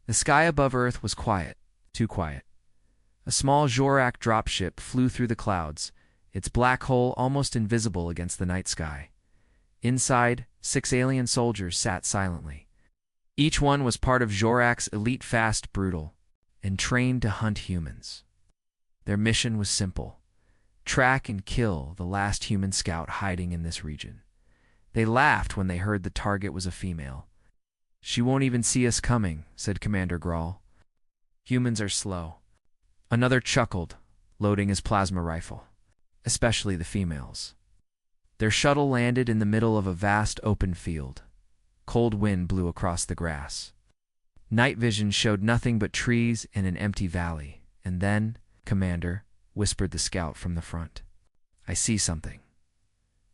The sky above Earth was quiet, too quiet. A small Zorak dropship flew through the clouds, its black hole almost invisible against the night sky. Inside, 6 alien soldiers sat silently. Each one was part of Zorak's elite fast brutal, and trained to hunt humans. Their mission was simple: track and kill the last human scout hiding in this region. They laughed when they heard the target was a female. "She won't even see us coming," said Commander Grawl. "Humans are slow." Another chuckled, loading his plasma rifle. "Especially the females." Their shuttle landed in the middle of a vast open field. Cold wind blew across the grass. Night vision showed nothing but trees and an empty valley. And then, "Commander," whispered the scout from the front, "I see something."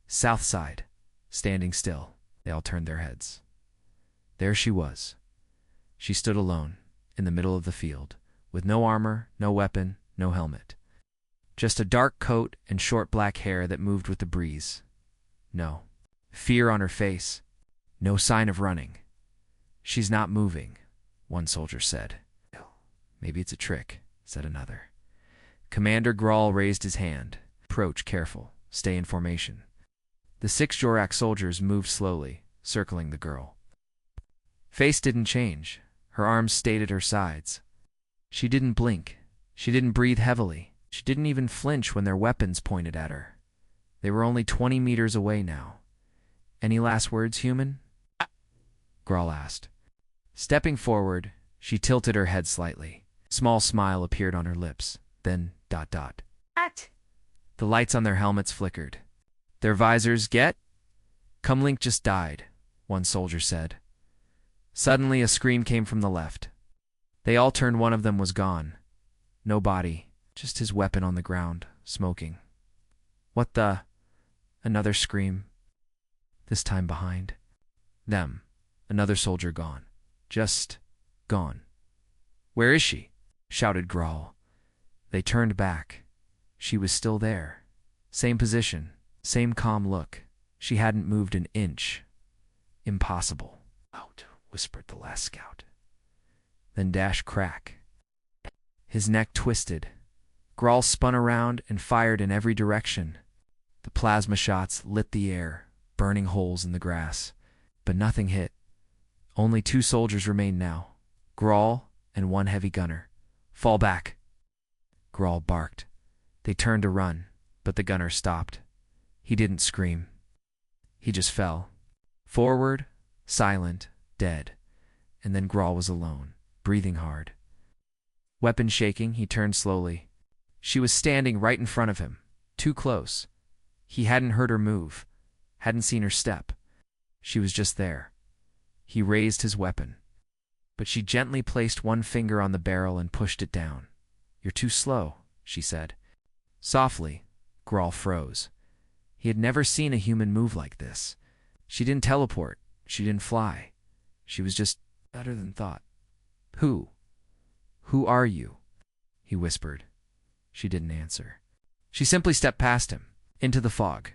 South side, standing still. They all turned their heads. There she was. She stood alone, in the middle of the field, with no armor, no weapon, no helmet. Just a dark coat and short black hair that moved with the breeze. No fear on her face, no sign of running. "She's not moving," one soldier said. "Maybe it's a trick," said another. Commander Grawl raised his hand. "Approach careful. Stay in formation." The 6 Zorak soldiers moved slowly, circling the girl. Face didn't change. Her arms stayed at her sides. She didn't blink. She didn't breathe heavily. She didn't even flinch when their weapons pointed at her. They were only 20 meters away now. "Any last words, human?" Grawl asked. Stepping forward, she tilted her head slightly. A small smile appeared on her lips. Then, ... What? The lights on their helmets flickered. "Their visors get?" "Comlink just died," one soldier said. Suddenly, a scream came from the left. They all turned. One of them was gone. No body, just his weapon on the ground, smoking. "What the?" Another scream. This time behind them, another soldier gone. Just gone. "Where is she?" shouted Grawl. They turned back. She was still there. Same position, same calm look. She hadn't moved an inch. "Impossible." "Out," whispered the last scout. Then dash crack. His neck twisted. Grawl spun around and fired in every direction. The plasma shots lit the air, burning holes in the grass. But nothing hit. Only 2 soldiers remained now, Grawl and 1 heavy gunner. "Fall back." Grawl barked. They turned to run, but the gunner stopped. He didn't scream. He just fell. Forward, silent, dead. And then Grawl was alone, breathing hard. Weapon shaking, he turned slowly. She was standing right in front of him, too close. He hadn't heard her move, hadn't seen her step. She was just there. He raised his weapon. But she gently placed 1 finger on the barrel and pushed it down. "You're too slow," she said. Softly, Grawl froze. He had never seen a human move like this. She didn't teleport. She didn't fly. She was just better than thought. Who are you?" he whispered. She didn't answer. She simply stepped past him, into the fog.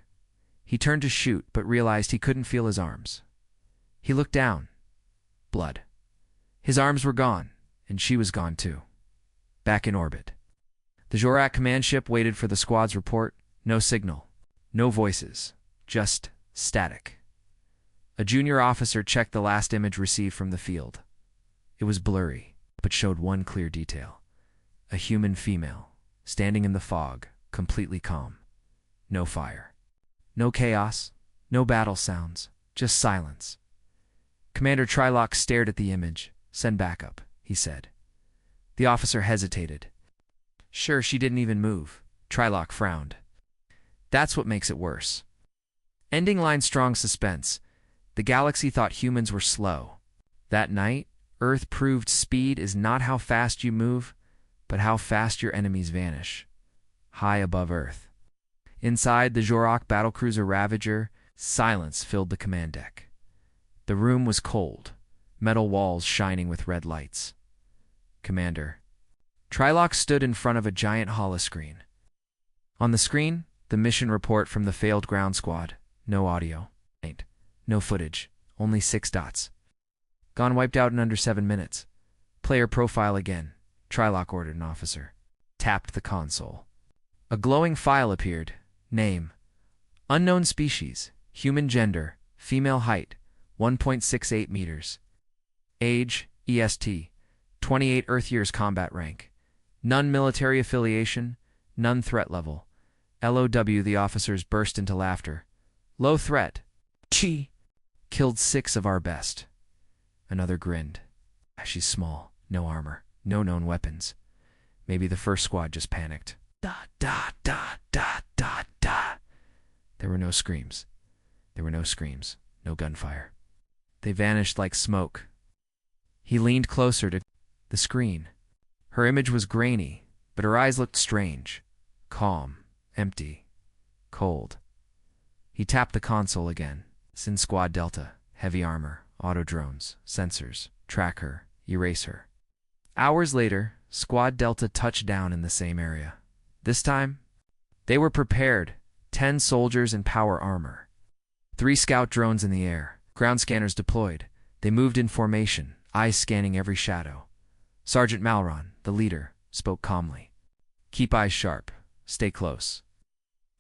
He turned to shoot, but realized he couldn't feel his arms. He looked down. Blood. His arms were gone, and she was gone too. Back in orbit. The Zorak command ship waited for the squad's report. No signal. No voices. Just static. A junior officer checked the last image received from the field. It was blurry, but showed 1 clear detail. A human female, standing in the fog, completely calm. No fire. No chaos. No battle sounds. Just silence. Commander Trylock stared at the image. "Send backup," he said. The officer hesitated. "Sure, she didn't even move." Trylock frowned. "That's what makes it worse." Ending line strong suspense. The galaxy thought humans were slow. That night, Earth proved speed is not how fast you move, but how fast your enemies vanish. High above Earth. Inside the Zorak battlecruiser Ravager, silence filled the command deck. The room was cold, metal walls shining with red lights. "Commander." Trylock stood in front of a giant holoscreen. On the screen, the mission report from the failed ground squad. No audio. No footage. Only 6 dots. "Gone wiped out in under 7 minutes. Player profile again. Trylock ordered an officer. Tapped the console. A glowing file appeared. Name: unknown species, human gender, female height, 1.68 meters. Age, EST, 28 Earth years combat rank. None military affiliation, none threat level. LOW. The officers burst into laughter. Low threat. Chi. Killed 6 of our best. Another grinned. She's small, no armor, no known weapons. Maybe the first squad just panicked. Da, da, da, da, da, da. There were no screams. There were no screams, no gunfire. They vanished like smoke. He leaned closer to the screen. Her image was grainy, but her eyes looked strange. Calm, empty, cold. He tapped the console again. Sin Squad Delta, heavy armor, auto drones, sensors, track her, erase her. Hours later, Squad Delta touched down in the same area. This time, they were prepared, 10 soldiers in power armor. 3 scout drones in the air, ground scanners deployed. They moved in formation, eyes scanning every shadow. Sergeant Malron, the leader, spoke calmly. Keep eyes sharp, stay close.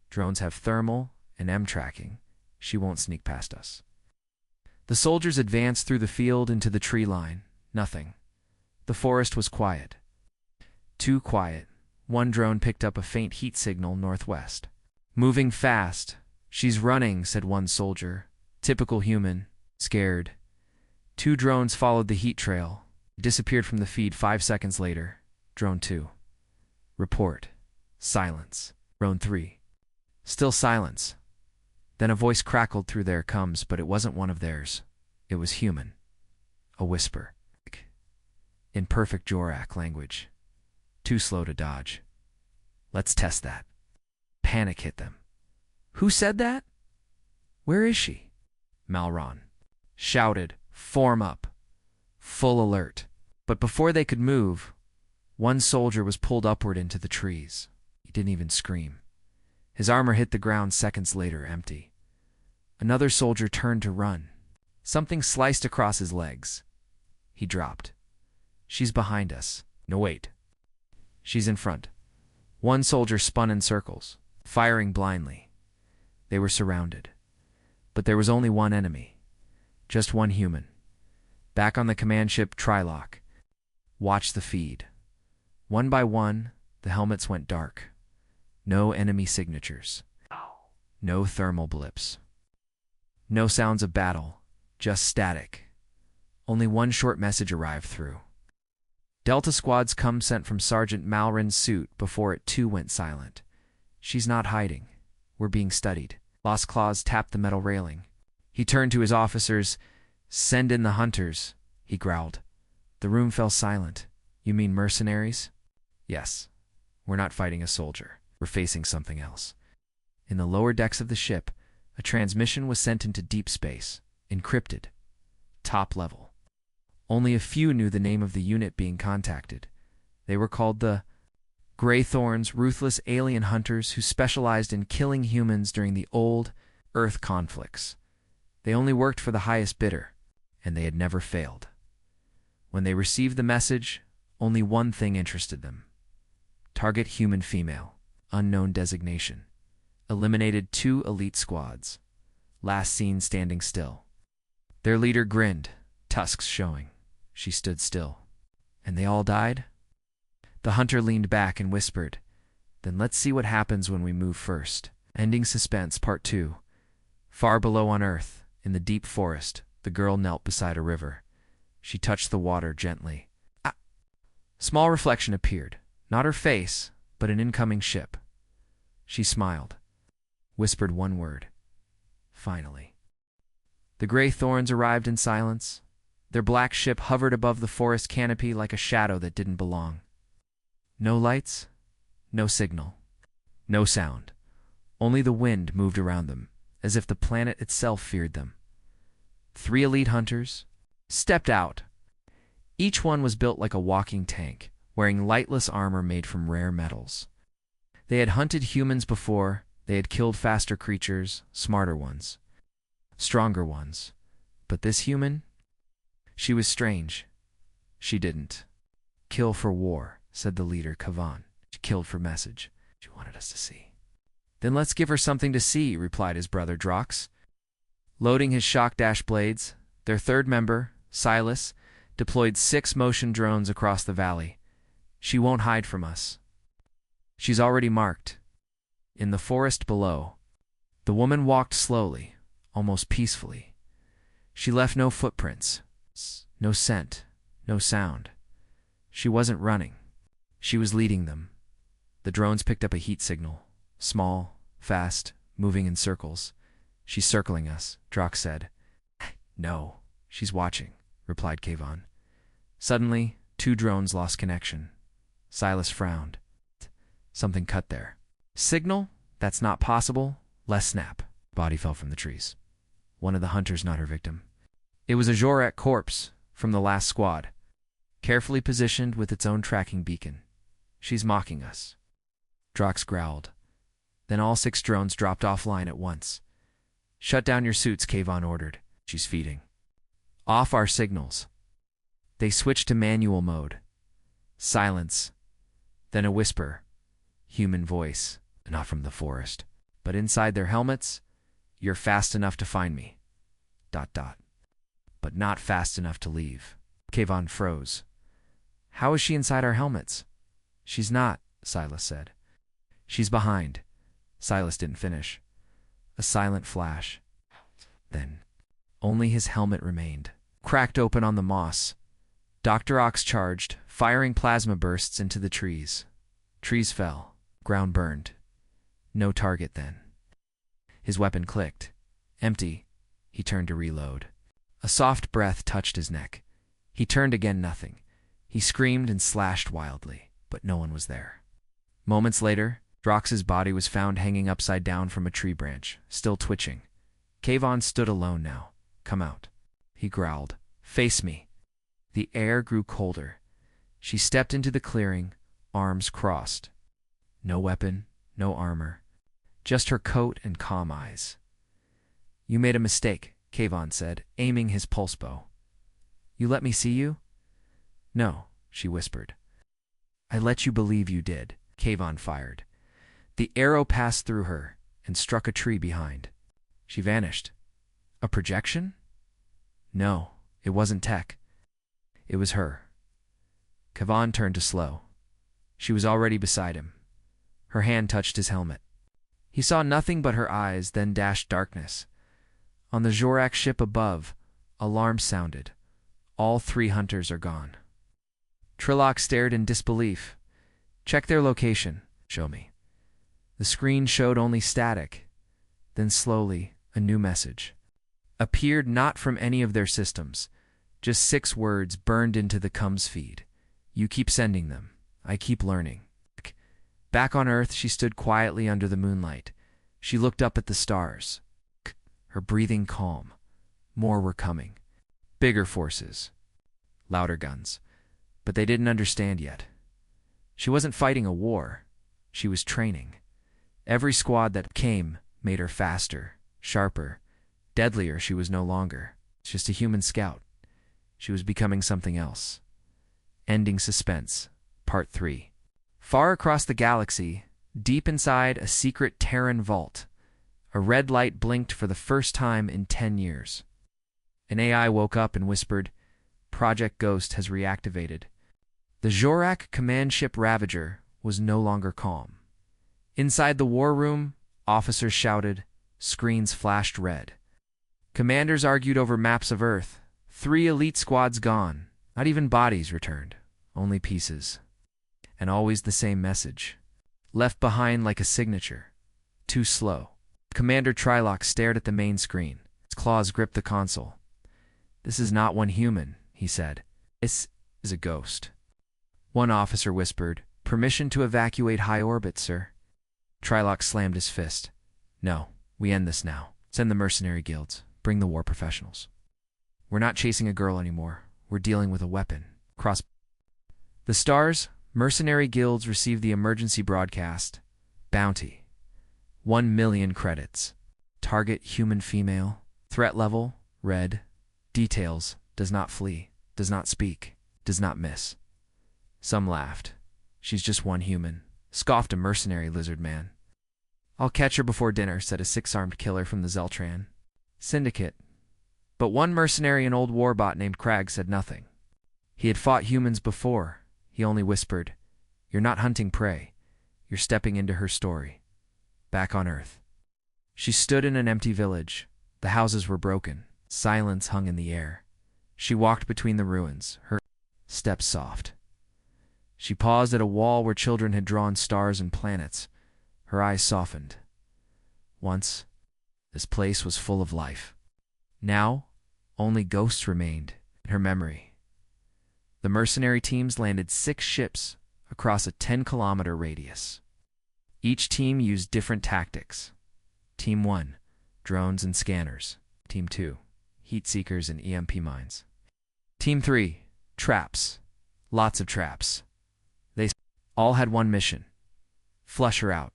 Drones have thermal and M tracking. She won't sneak past us. The soldiers advanced through the field into the tree line. Nothing. The forest was quiet. Too quiet. One drone picked up a faint heat signal northwest. Moving fast. She's running, said one soldier. Typical human. Scared. 2 drones followed the heat trail. Disappeared from the feed 5 seconds later. Drone 2. Report. Silence. Drone 3. Still silence. Then a voice crackled through their coms, but it wasn't one of theirs. It was human. A whisper. In perfect Jorak language. Too slow to dodge. Let's test that. Panic hit them. Who said that? Where is she? Malron shouted, form up. Full alert. But before they could move, one soldier was pulled upward into the trees. He didn't even scream. His armor hit the ground seconds later, empty. Another soldier turned to run. Something sliced across his legs. He dropped. She's behind us. No, wait. She's in front. One soldier spun in circles, firing blindly. They were surrounded. But there was only one enemy. Just one human. Back on the command ship Trylock. Watch the feed. One by one, the helmets went dark. No enemy signatures. No thermal blips. No sounds of battle, just static. Only one short message arrived through. Delta Squad's come sent from Sergeant Malron's suit before it too went silent. She's not hiding. We're being studied. Lost Claws tapped the metal railing. He turned to his officers. Send in the hunters, he growled. The room fell silent. You mean mercenaries? Yes. We're not fighting a soldier. We're facing something else. In the lower decks of the ship, a transmission was sent into deep space, encrypted. Top level. Only a few knew the name of the unit being contacted. They were called the Greythorns, ruthless alien hunters who specialized in killing humans during the old Earth conflicts. They only worked for the highest bidder, and they had never failed. When they received the message, only one thing interested them. Target human female, unknown designation. Eliminated 2 elite squads. Last seen standing still. Their leader grinned, tusks showing. She stood still. And they all died? The hunter leaned back and whispered, Then let's see what happens when we move first. Ending suspense, part 2. Far below on Earth, in the deep forest, the girl knelt beside a river. She touched the water gently. Ah! Small reflection appeared. Not her face, but an incoming ship. She smiled. Whispered one word. Finally. The Greythorns arrived in silence. Their black ship hovered above the forest canopy like a shadow that didn't belong. No lights, no signal, no sound. Only the wind moved around them, as if the planet itself feared them. 3 elite hunters stepped out. Each one was built like a walking tank, wearing lightless armor made from rare metals. They had hunted humans before. They had killed faster creatures, smarter ones, stronger ones. But this human? She was strange. She didn't kill for war, said the leader, Kavan. She killed for message. She wanted us to see. Then let's give her something to see, replied his brother Drox. Loading his shock dash blades, their third member, Silas, deployed 6 motion drones across the valley. She won't hide from us. She's already marked. In the forest below, the woman walked slowly, almost peacefully. She left no footprints, no scent, no sound. She wasn't running. She was leading them. The drones picked up a heat signal. Small, fast, moving in circles. She's circling us, Drox said. No, she's watching, replied Kavan. Suddenly, 2 drones lost connection. Silas frowned. Something cut there. Signal? That's not possible. Less snap. Body fell from the trees. One of the hunters, not her victim. It was a Jorak corpse from the last squad, carefully positioned with its own tracking beacon. She's mocking us. Drox growled. Then all 6 drones dropped offline at once. Shut down your suits, Kavan ordered. She's feeding. Off our signals. They switched to manual mode. Silence. Then a whisper. Human voice, not from the forest, but inside their helmets. You're fast enough to find me. ... But not fast enough to leave. Kavan froze. How is she inside our helmets? She's not, Silas said. She's behind. Silas didn't finish. A silent flash. Then, only his helmet remained, cracked open on the moss. Dr. Ox charged, firing plasma bursts into the trees. Trees fell. Ground burned. No target then. His weapon clicked. Empty. He turned to reload. A soft breath touched his neck. He turned again, nothing. He screamed and slashed wildly, but no one was there. Moments later, Drox's body was found hanging upside down from a tree branch, still twitching. Kavan stood alone now. Come out. He growled. Face me. The air grew colder. She stepped into the clearing, arms crossed. No weapon, no armor. Just her coat and calm eyes. You made a mistake, Kavan said, aiming his pulse bow. You let me see you? No, she whispered. I let you believe you did, Kavan fired. The arrow passed through her and struck a tree behind. She vanished. A projection? No, it wasn't tech. It was her. Kavan turned to slow. She was already beside him. Her hand touched his helmet. He saw nothing but her eyes, then dashed darkness. On the Jorak ship above, alarm sounded. All 3 hunters are gone. Trilok stared in disbelief. Check their location. Show me. The screen showed only static. Then slowly, a new message appeared, not from any of their systems. Just 6 words burned into the comms feed. You keep sending them. I keep learning. Back on Earth, she stood quietly under the moonlight. She looked up at the stars. Her breathing calm. More were coming. Bigger forces. Louder guns. But they didn't understand yet. She wasn't fighting a war. She was training. Every squad that came made her faster, sharper, deadlier. She was no longer just a human scout. She was becoming something else. Ending suspense. Part 3. Far across the galaxy, deep inside a secret Terran vault, a red light blinked for the first time in 10 years. An AI woke up and whispered, Project Ghost has reactivated. The Jorak command ship Ravager was no longer calm. Inside the war room, officers shouted, screens flashed red. Commanders argued over maps of Earth. 3 elite squads gone. Not even bodies returned, only pieces. And always the same message. Left behind like a signature. Too slow. Commander Trilok stared at the main screen. His claws gripped the console. This is not one human, he said. This is a ghost. One officer whispered, Permission to evacuate high orbit, sir. Trilok slammed his fist. No, we end this now. Send the mercenary guilds. Bring the war professionals. We're not chasing a girl anymore. We're dealing with a weapon. The stars, mercenary guilds received the emergency broadcast. Bounty. 1 million credits. Target human female. Threat level, red. Details, does not flee, does not speak, does not miss. Some laughed. She's just one human, scoffed a mercenary lizard man. I'll catch her before dinner, said a six-armed killer from the Zeltran Syndicate. But one mercenary, an old warbot named Crag, said nothing. He had fought humans before. He only whispered, "You're not hunting prey. You're stepping into her story." Back on Earth. She stood in an empty village. The houses were broken. Silence hung in the air. She walked between the ruins, her steps soft. She paused at a wall where children had drawn stars and planets. Her eyes softened. Once, this place was full of life. Now, only ghosts remained in her memory. The mercenary teams landed 6 ships across a 10-kilometer radius. Each team used different tactics. Team 1, drones and scanners. Team 2, heat seekers and EMP mines. Team 3, traps. Lots of traps. They all had one mission: flush her out.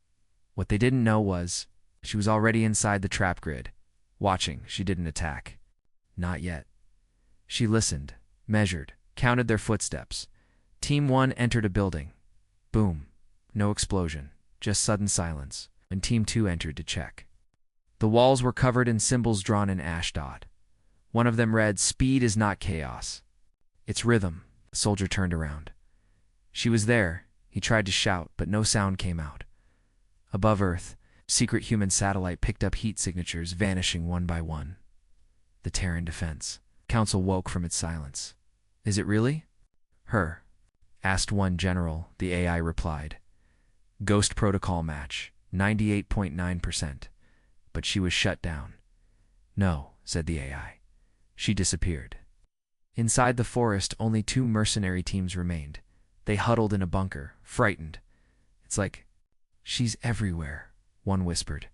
What they didn't know was she was already inside the trap grid. Watching, she didn't attack. Not yet. She listened, measured, counted their footsteps. Team 1 entered a building. Boom. No explosion, just sudden silence when Team 2 entered to check. The walls were covered in symbols drawn in ashdod. One of them read, "Speed is not chaos. It's rhythm." The soldier turned around. She was there. He tried to shout, but no sound came out. Above Earth, secret human satellite picked up heat signatures, vanishing one by one. The Terran Defense Council woke from its silence. "Is it really her?" asked one general. The AI replied, "Ghost protocol match, 98.9%. But she was shut down." "No," said the AI. "She disappeared." Inside the forest, only 2 mercenary teams remained. They huddled in a bunker, frightened. "It's like she's everywhere," one whispered.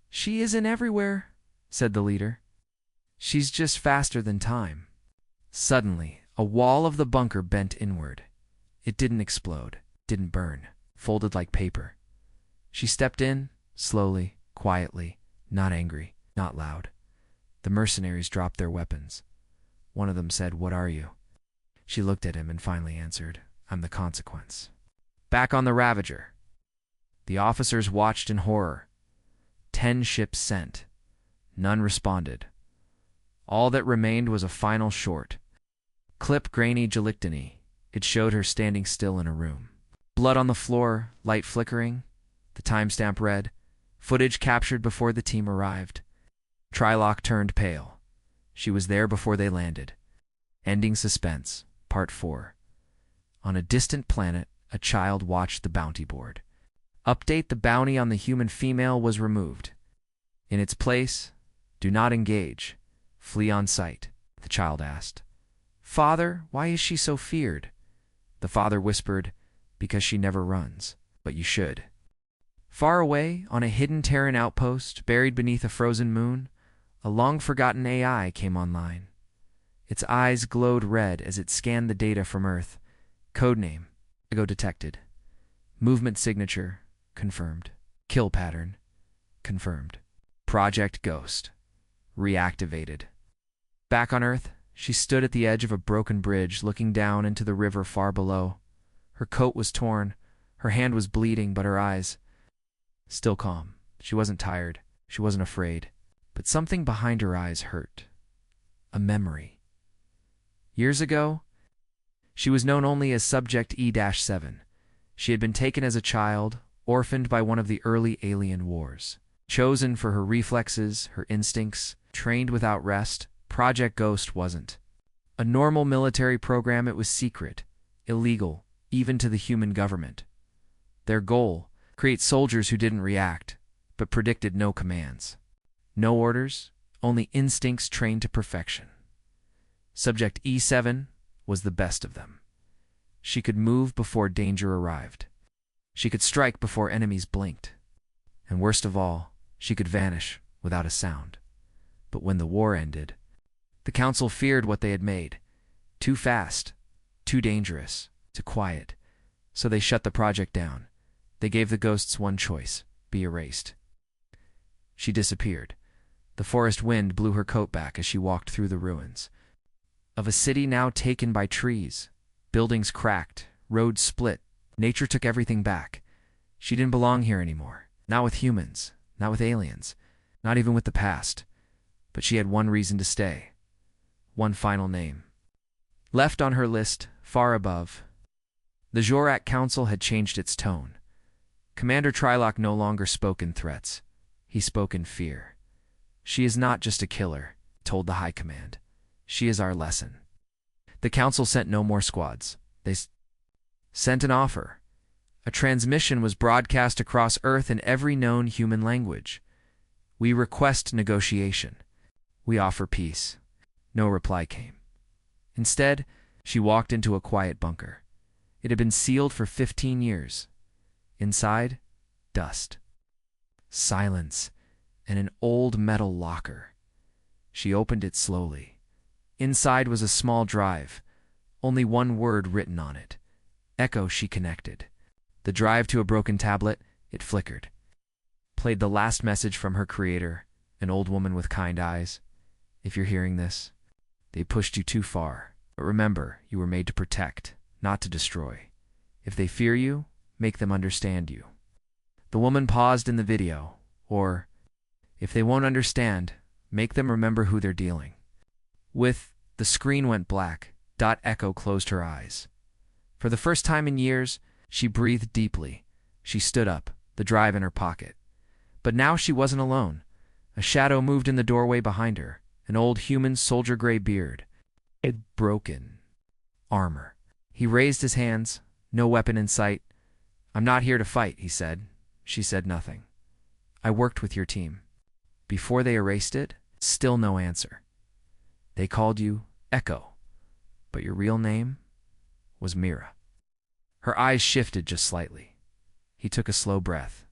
"She isn't everywhere," said the leader. "She's just faster than time." Suddenly, a wall of the bunker bent inward. It didn't explode, didn't burn, folded like paper. She stepped in, slowly, quietly, not angry, not loud. The mercenaries dropped their weapons. One of them said, "What are you?" She looked at him and finally answered, "I'm the consequence." Back on the Ravager. The officers watched in horror. 10 ships sent. None responded. All that remained was a final short. Clip grainy Gelictony. It showed her standing still in a room. Blood on the floor, light flickering. The timestamp read, "Footage captured before the team arrived." Trilok turned pale. She was there before they landed. Ending suspense, Part 4. On a distant planet, a child watched the bounty board. Update: the bounty on the human female was removed. In its place, "Do not engage. Flee on sight." The child asked, "Father, why is she so feared?" The father whispered, "Because she never runs, but you should." Far away, on a hidden Terran outpost, buried beneath a frozen moon, a long-forgotten AI came online. Its eyes glowed red as it scanned the data from Earth. Codename: Ego detected. Movement signature: confirmed. Kill pattern: confirmed. Project Ghost: reactivated. Back on Earth, she stood at the edge of a broken bridge, looking down into the river far below. Her coat was torn, her hand was bleeding, but her eyes still calm. She wasn't tired, she wasn't afraid, but something behind her eyes hurt. A memory. Years ago, she was known only as Subject E-7. She had been taken as a child, orphaned by one of the early alien wars. Chosen for her reflexes, her instincts, trained without rest. Project Ghost wasn't a normal military program. It was secret, illegal, even to the human government. Their goal: create soldiers who didn't react, but predicted no commands. No orders, only instincts trained to perfection. Subject E-7 was the best of them. She could move before danger arrived. She could strike before enemies blinked. And worst of all, she could vanish without a sound. But when the war ended, the Council feared what they had made. Too fast, too dangerous, too quiet. So they shut the project down. They gave the ghosts one choice: be erased. She disappeared. The forest wind blew her coat back as she walked through the ruins of a city now taken by trees. Buildings cracked, roads split. Nature took everything back. She didn't belong here anymore. Not with humans, not with aliens, not even with the past. But she had one reason to stay. One final name. Left on her list, far above. The Jorak Council had changed its tone. Commander Trilok no longer spoke in threats. He spoke in fear. She is not just a killer, told the High Command. She is our lesson. The Council sent no more squads. They sent an offer. A transmission was broadcast across Earth in every known human language. We request negotiation. We offer peace. No reply came. Instead, she walked into a quiet bunker. It had been sealed for 15 years. Inside, dust, silence, and an old metal locker. She opened it slowly. Inside was a small drive, only one word written on it. Echo. She connected the drive to a broken tablet. It flickered. Played the last message from her creator, an old woman with kind eyes. If you're hearing this, they pushed you too far. But remember, you were made to protect, not to destroy. If they fear you, make them understand you. The woman paused in the video. Or, if they won't understand, make them remember who they're dealing with. The screen went black. Echo closed her eyes. For the first time in years, she breathed deeply. She stood up, the drive in her pocket. But now she wasn't alone. A shadow moved in the doorway behind her, an old human soldier-gray beard. Broken armor. He raised his hands, no weapon in sight. I'm not here to fight, he said. She said nothing. I worked with your team. Before they erased it, still no answer. They called you Echo, but your real name was Mira. Her eyes shifted just slightly. He took a slow breath.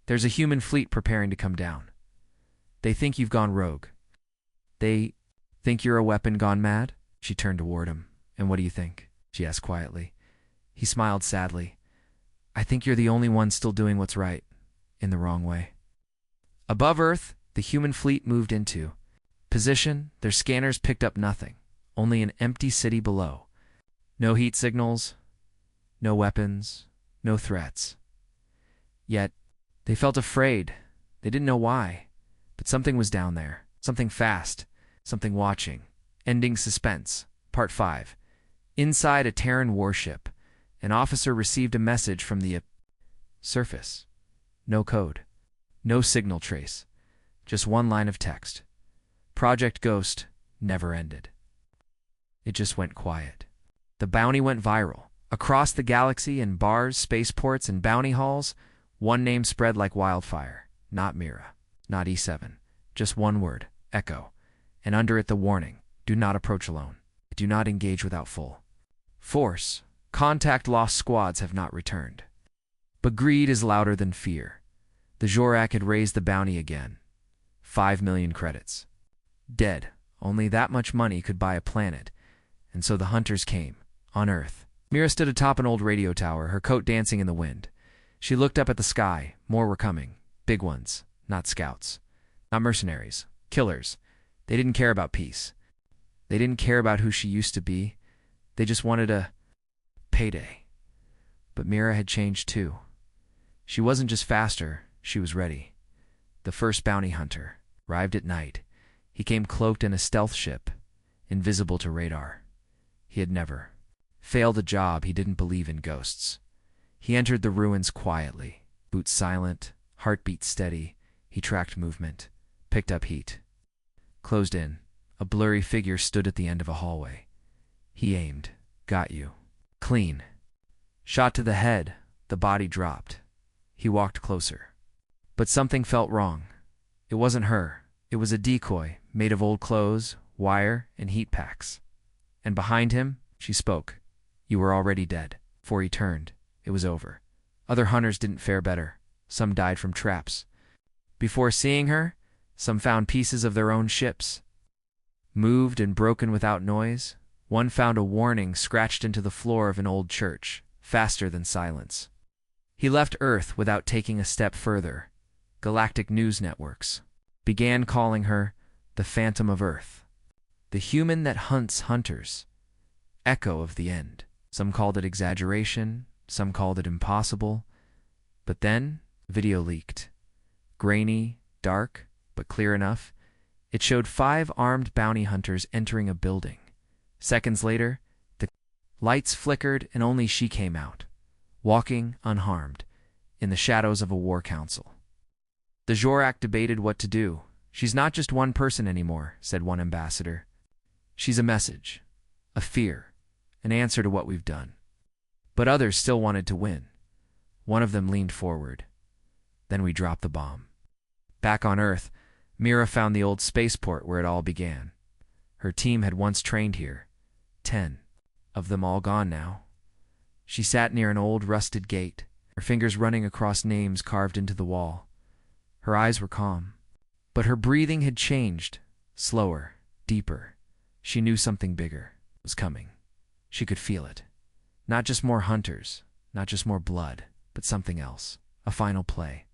There's a human fleet preparing to come down. They think you've gone rogue. They think you're a weapon gone mad? She turned toward him. And what do you think? She asked quietly. He smiled sadly. I think you're the only one still doing what's right, in the wrong way. Above Earth, the human fleet moved into position. Their scanners picked up nothing, only an empty city below. No heat signals, no weapons, no threats. Yet, they felt afraid. They didn't know why, but something was down there, something fast, something watching. Ending suspense. Part 5. Inside a Terran warship, an officer received a message from the surface. No code, no signal trace, just one line of text. Project Ghost never ended. It just went quiet. The bounty went viral. Across the galaxy, in bars, spaceports, and bounty halls, one name spread like wildfire. Not Mira, not E7. Just one word, Echo. And under it the warning, do not approach alone. Do not engage without full force. Contact lost squads have not returned. But greed is louder than fear. The Jorak had raised the bounty again. 5 million credits. Dead. Only that much money could buy a planet. And so the hunters came, on Earth. Mira stood atop an old radio tower, her coat dancing in the wind. She looked up at the sky. More were coming. Big ones. Not scouts. Not mercenaries. Killers. They didn't care about peace. They didn't care about who she used to be. They just wanted a payday. But Mira had changed too. She wasn't just faster, she was ready. The first bounty hunter arrived at night. He came cloaked in a stealth ship, invisible to radar. He had never failed a job. He didn't believe in ghosts. He entered the ruins quietly, boots silent, heartbeat steady. He tracked movement, picked up heat. Closed in, a blurry figure stood at the end of a hallway. He aimed. Got you. Clean. Shot to the head, the body dropped. He walked closer. But something felt wrong. It wasn't her. It was a decoy, made of old clothes, wire, and heat packs. And behind him, she spoke. You were already dead. Before he turned, it was over. Other hunters didn't fare better. Some died from traps. Before seeing her, some found pieces of their own ships. Moved and broken without noise, one found a warning scratched into the floor of an old church, faster than silence. He left Earth without taking a step further. Galactic news networks began calling her the Phantom of Earth, the human that hunts hunters, echo of the end. Some called it exaggeration, some called it impossible. But then, video leaked. Grainy, dark, but clear enough. It showed 5 armed bounty hunters entering a building. Seconds later, the lights flickered and only she came out, walking unharmed, in the shadows of a war council. The Jorak debated what to do. "She's not just one person anymore," said one ambassador. "She's a message, a fear, an answer to what we've done." But others still wanted to win. One of them leaned forward. "Then we dropped the bomb." Back on Earth, Mira found the old spaceport where it all began. Her team had once trained here. 10 of them all gone now. She sat near an old rusted gate, her fingers running across names carved into the wall. Her eyes were calm, but her breathing had changed, slower, deeper. She knew something bigger was coming. She could feel it. Not just more hunters, not just more blood, but something else. A final play.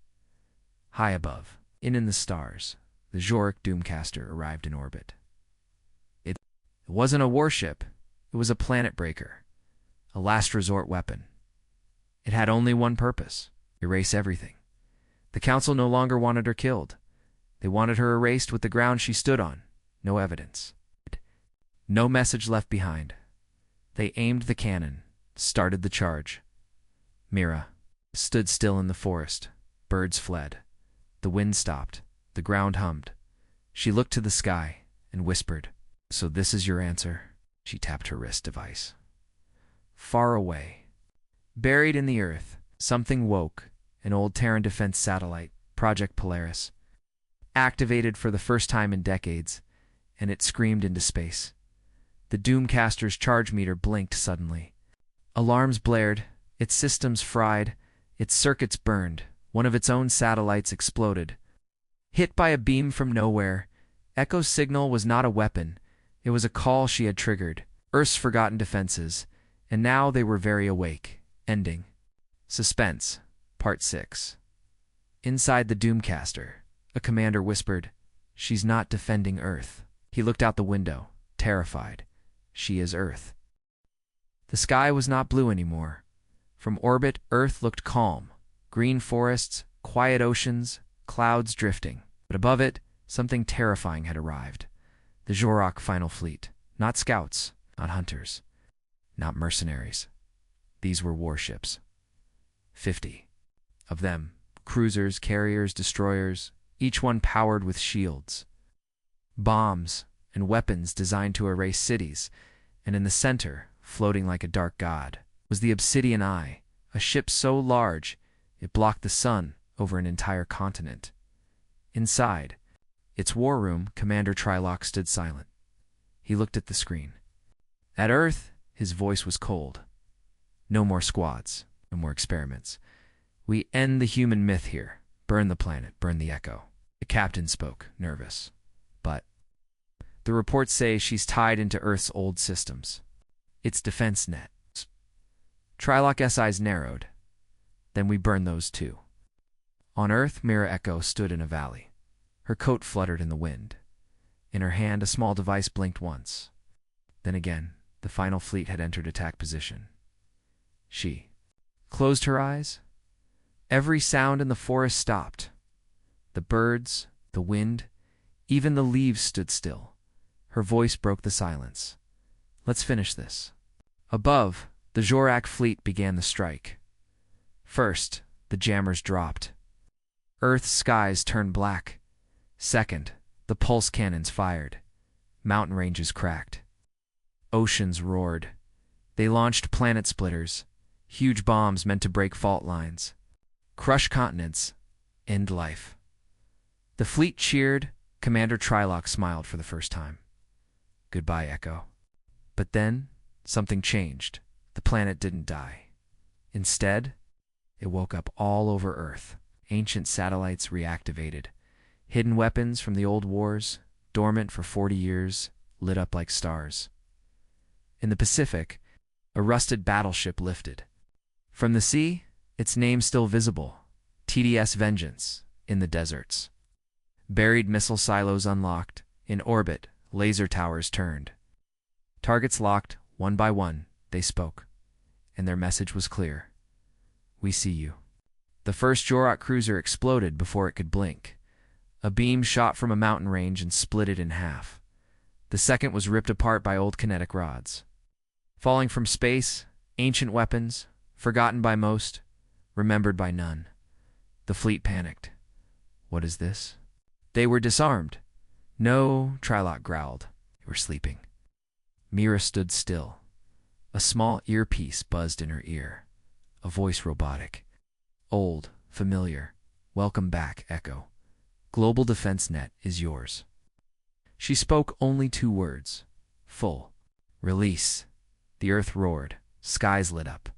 High above, in the stars, the Jorak Doomcaster arrived in orbit. It wasn't a warship. It was a planet breaker, a last resort weapon. It had only one purpose: erase everything. The Council no longer wanted her killed. They wanted her erased with the ground she stood on. No evidence. No message left behind. They aimed the cannon, started the charge. Mira stood still in the forest. Birds fled. The wind stopped. The ground hummed. She looked to the sky and whispered, "So this is your answer?" She tapped her wrist device. Far away, buried in the earth, something woke. An old Terran defense satellite, Project Polaris, activated for the first time in decades, and it screamed into space. The Doomcaster's charge meter blinked suddenly. Alarms blared, its systems fried, its circuits burned. One of its own satellites exploded. Hit by a beam from nowhere, Echo's signal was not a weapon. It was a call she had triggered, Earth's forgotten defenses, and now they were very awake. Ending. Suspense. Part 6. Inside the Doomcaster, a commander whispered, "She's not defending Earth." He looked out the window, terrified. She is Earth. The sky was not blue anymore. From orbit, Earth looked calm. Green forests, quiet oceans, clouds drifting. But above it, something terrifying had arrived. The Jorak Final Fleet. Not scouts, not hunters, not mercenaries. These were warships. 50 of them, cruisers, carriers, destroyers, each one powered with shields, bombs, and weapons designed to erase cities. And in the center, floating like a dark god, was the Obsidian Eye, a ship so large it blocked the sun over an entire continent. Inside its war room, Commander Trilok stood silent. He looked at the screen. At Earth, his voice was cold. "No more squads, no more experiments. We end the human myth here. Burn the planet, burn the Echo." The captain spoke, nervous. "But the reports say she's tied into Earth's old systems. Its defense net." Trilok's eyes narrowed. "Then we burn those too." On Earth, Mira Echo stood in a valley. Her coat fluttered in the wind. In her hand, a small device blinked once. Then again, the final fleet had entered attack position. She closed her eyes. Every sound in the forest stopped. The birds, the wind, even the leaves stood still. Her voice broke the silence. "Let's finish this." Above, the Jorak fleet began the strike. First, the jammers dropped. Earth's skies turned black. Second, the pulse cannons fired. Mountain ranges cracked. Oceans roared. They launched planet splitters, huge bombs meant to break fault lines, crush continents, end life. The fleet cheered. Commander Trilok smiled for the first time. "Goodbye, Echo." But then, something changed. The planet didn't die. Instead, it woke up all over Earth. Ancient satellites reactivated. Hidden weapons from the old wars, dormant for 40 years, lit up like stars. In the Pacific, a rusted battleship lifted. From the sea, its name still visible, TDS Vengeance, in the deserts. Buried missile silos unlocked. In orbit, laser towers turned. Targets locked, one by one, they spoke. and their message was clear. We see you. The first Jorak cruiser exploded before it could blink. A beam shot from a mountain range and split it in half. The second was ripped apart by old kinetic rods. Falling from space, ancient weapons, forgotten by most, remembered by none. The fleet panicked. What is this? They were disarmed. No, Trilok growled. They were sleeping. Mira stood still. A small earpiece buzzed in her ear. A voice robotic. Old, familiar. Welcome back, Echo. Global Defense Net is yours. She spoke only 2 words. Full. Release. The earth roared. Skies lit up.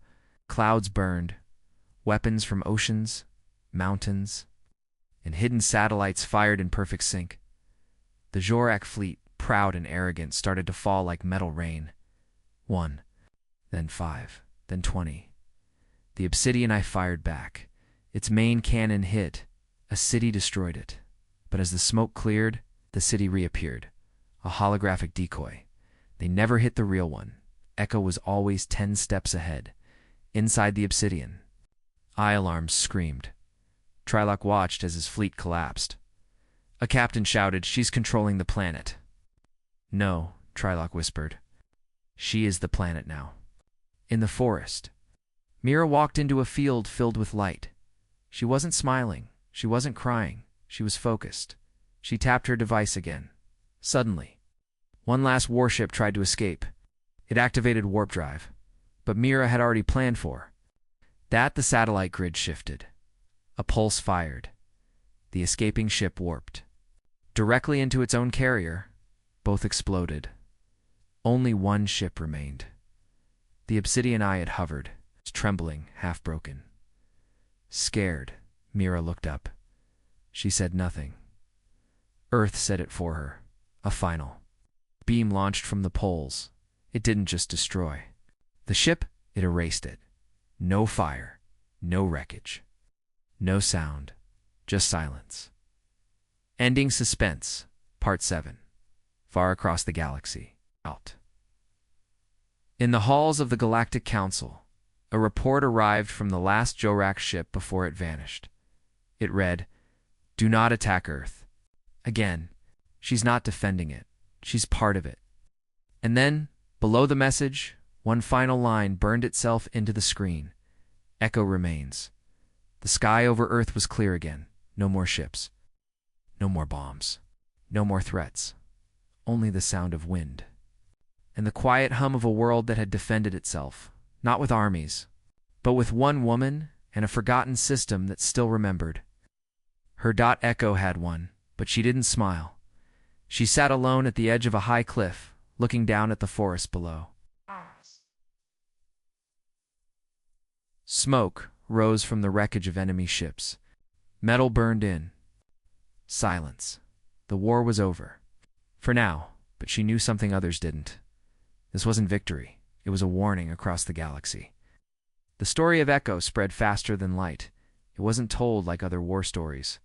Clouds burned. Weapons from oceans, mountains, and hidden satellites fired in perfect sync. The Jorak fleet, proud and arrogant, started to fall like metal rain. 1, then 5, then 20. The Obsidian Eye fired back. Its main cannon hit. A city destroyed it. But as the smoke cleared, the city reappeared. A holographic decoy. They never hit the real one. Echo was always 10 steps ahead. Inside the Obsidian, eye alarms screamed. Trilok watched as his fleet collapsed. A captain shouted, "She's controlling the planet." "No," Trilok whispered. "She is the planet now." In the forest, Mira walked into a field filled with light. She wasn't smiling. She wasn't crying. She was focused. She tapped her device again. Suddenly, one last warship tried to escape. It activated warp drive, but Mira had already planned for. That the satellite grid shifted. A pulse fired. The escaping ship warped. Directly into its own carrier, both exploded. Only one ship remained. The Obsidian Eye had hovered, trembling, half broken. Scared, Mira looked up. She said nothing. Earth said it for her. A final beam launched from the poles. It didn't just destroy the ship, it erased it. No fire, no wreckage, no sound, just silence. Ending suspense, Part 7. Far across the galaxy. Out. In the halls of the Galactic Council, a report arrived from the last Jorak ship before it vanished. It read, "Do not attack Earth." Again, she's not defending it. She's part of it. And then, below the message, one final line burned itself into the screen. Echo remains. The sky over Earth was clear again. No more ships. No more bombs. No more threats. Only the sound of wind. And the quiet hum of a world that had defended itself, not with armies, but with one woman and a forgotten system that still remembered. Her Echo had one, but she didn't smile. She sat alone at the edge of a high cliff, looking down at the forest below. Smoke rose from the wreckage of enemy ships. Metal burned in. Silence. The war was over. For now, but she knew something others didn't. This wasn't victory. It was a warning across the galaxy. The story of Echo spread faster than light. It wasn't told like other war stories.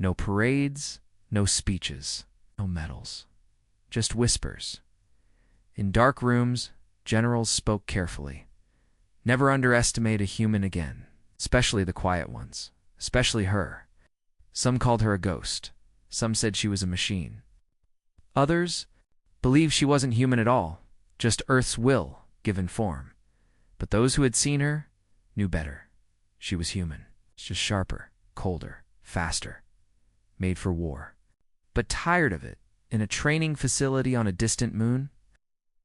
No parades, no speeches, no medals. Just whispers. In dark rooms, generals spoke carefully. Never underestimate a human again, especially the quiet ones, especially her. Some called her a ghost. Some said she was a machine. Others believed she wasn't human at all, just Earth's will given form. But those who had seen her knew better. She was human, just sharper, colder, faster, made for war. But tired of it, in a training facility on a distant moon,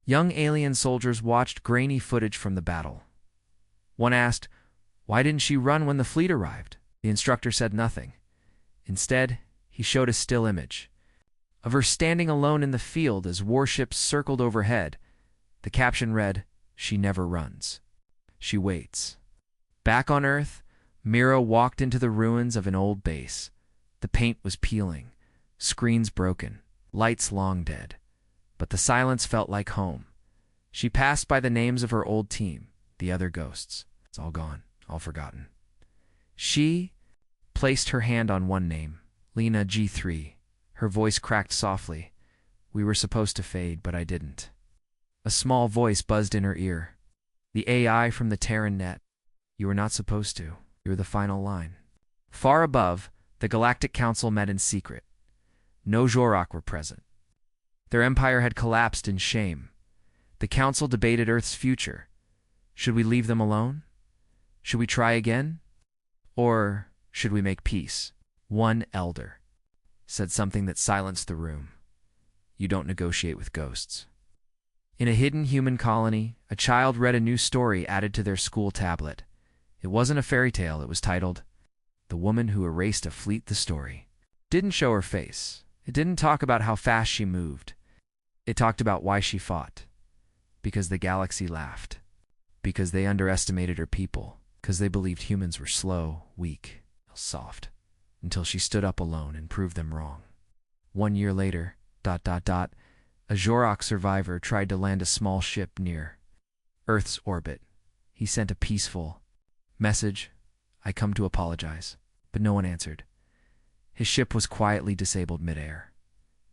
young alien soldiers watched grainy footage from the battle. One asked, "Why didn't she run when the fleet arrived?" The instructor said nothing. Instead, he showed a still image of her standing alone in the field as warships circled overhead. The caption read, "She never runs. She waits." Back on Earth, Mira walked into the ruins of an old base. The paint was peeling, screens broken, lights long dead. But the silence felt like home. She passed by the names of her old team, the other ghosts. It's all gone, all forgotten. She placed her hand on one name, Lena G3. Her voice cracked softly. "We were supposed to fade, but I didn't." A small voice buzzed in her ear. The AI from the Terran net. You were not supposed to. You were the final line. Far above, the Galactic Council met in secret. No Jorok were present. Their empire had collapsed in shame. The council debated Earth's future. Should we leave them alone? Should we try again? Or should we make peace? One elder said something that silenced the room. You don't negotiate with ghosts. In a hidden human colony, a child read a new story added to their school tablet. It wasn't a fairy tale. It was titled, The Woman Who Erased a Fleet. The story didn't show her face. It didn't talk about how fast she moved. It talked about why she fought. Because the galaxy laughed. Because they underestimated her people. Because they believed humans were slow, weak, soft. Until she stood up alone and proved them wrong. 1 year later, a Jorok survivor tried to land a small ship near Earth's orbit. He sent a peaceful message, I come to apologize, but no one answered. His ship was quietly disabled midair.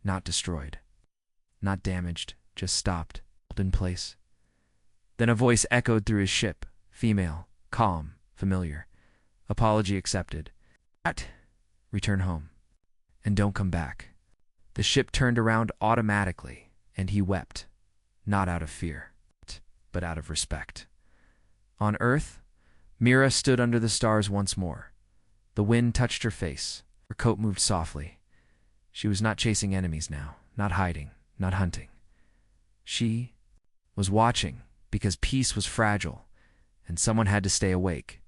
Not destroyed. Not damaged, just stopped, held in place. Then a voice echoed through his ship, female, calm, familiar. Apology accepted. Return home. And don't come back. The ship turned around automatically, and he wept, not out of fear, but out of respect. On Earth, Mira stood under the stars once more. The wind touched her face. Her coat moved softly. She was not chasing enemies now, not hiding, not hunting. She was watching because peace was fragile, and someone had to stay awake.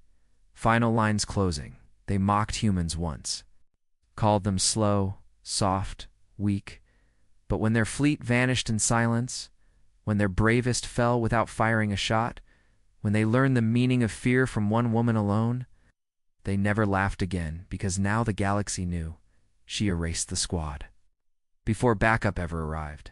Final lines closing. They mocked humans once, called them slow, soft, weak, but when their fleet vanished in silence, when their bravest fell without firing a shot, when they learned the meaning of fear from one woman alone, they never laughed again because now the galaxy knew she erased the squad before backup ever arrived.